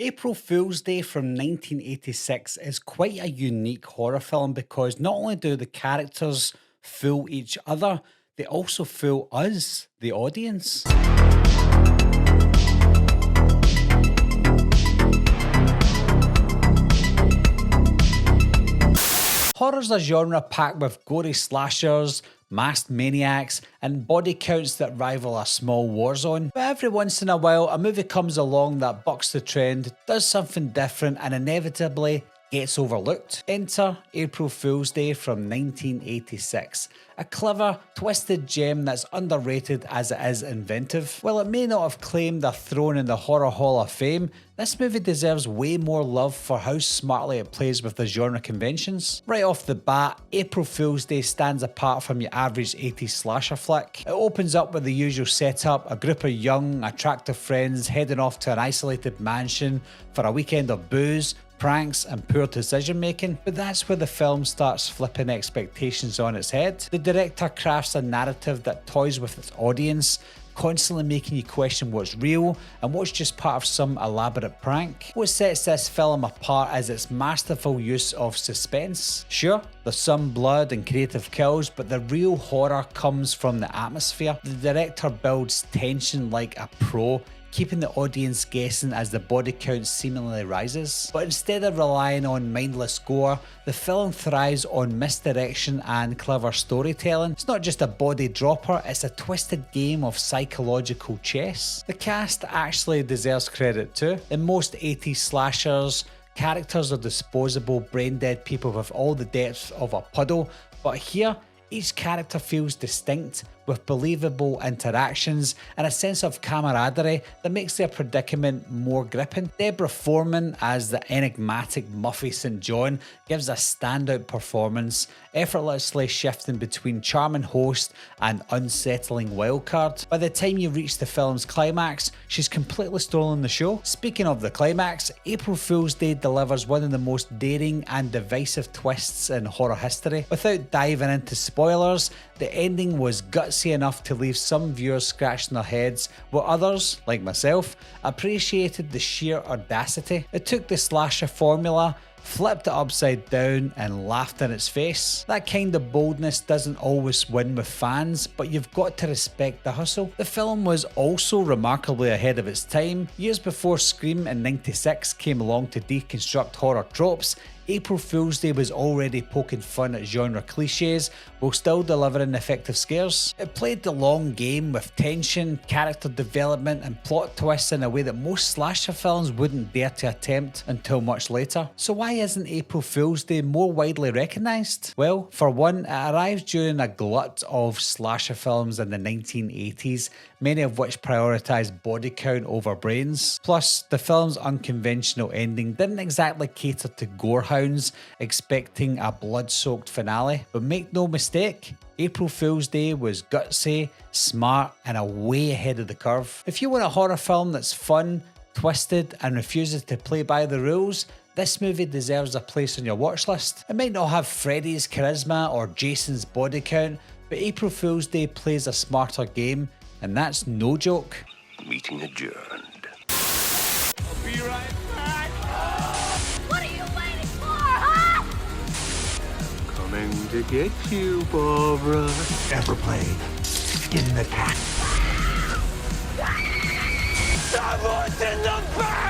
April Fool's Day from 1986 is quite a unique horror film because not only do the characters fool each other, they also fool us, the audience. Horror's a genre packed with gory slashers, masked maniacs, and body counts that rival a small war zone. But every once in a while, a movie comes along that bucks the trend, does something different, and inevitably gets overlooked. Enter April Fool's Day from 1986, a clever, twisted gem that's underrated as it is inventive. While it may not have claimed a throne in the Horror Hall of Fame, this movie deserves way more love for how smartly it plays with the genre conventions. Right off the bat, April Fool's Day stands apart from your average 80s slasher flick. It opens up with the usual setup, a group of young, attractive friends heading off to an isolated mansion for a weekend of booze, pranks and poor decision making, but that's where the film starts flipping expectations on its head. The director crafts a narrative that toys with its audience, constantly making you question what's real and what's just part of some elaborate prank. What sets this film apart is its masterful use of suspense. Sure, there's some blood and creative kills, but the real horror comes from the atmosphere. The director builds tension like a pro, keeping the audience guessing as the body count seemingly rises. But instead of relying on mindless gore, the film thrives on misdirection and clever storytelling. It's not just a body dropper, it's a twisted game of psychological chess. The cast actually deserves credit too. In most 80s slashers, characters are disposable, brain-dead people with all the depth of a puddle, but here, each character feels distinct, with believable interactions and a sense of camaraderie that makes their predicament more gripping. Deborah Foreman as the enigmatic Muffy St. John gives a standout performance, effortlessly shifting between charming host and unsettling wildcard. By the time you reach the film's climax, she's completely stolen the show. Speaking of the climax, April Fool's Day delivers one of the most daring and divisive twists in horror history. Without diving into spoilers, the ending was gutsy enough to leave some viewers scratching their heads, while others, like myself, appreciated the sheer audacity. It took the slasher formula, flipped it upside down and laughed in its face. That kind of boldness doesn't always win with fans, but you've got to respect the hustle. The film was also remarkably ahead of its time. Years before Scream in '96 came along to deconstruct horror tropes, April Fool's Day was already poking fun at genre cliches while still delivering effective scares. It played the long game with tension, character development and plot twists in a way that most slasher films wouldn't dare to attempt until much later. So why isn't April Fool's Day more widely recognised? Well, for one, it arrives during a glut of slasher films in the 1980s, many of which prioritised body count over brains. Plus, the film's unconventional ending didn't exactly cater to gorehounds expecting a blood-soaked finale. But make no mistake, April Fool's Day was gutsy, smart, and a way ahead of the curve. If you want a horror film that's fun, twisted, and refuses to play by the rules, this movie deserves a place on your watch list. It might not have Freddy's charisma or Jason's body count, but April Fool's Day plays a smarter game, and that's no joke. Meeting adjourned. I'll be right back. What are you waiting for, huh? Coming to get you, Barbara. Ever played in the cat? Someone's in the back!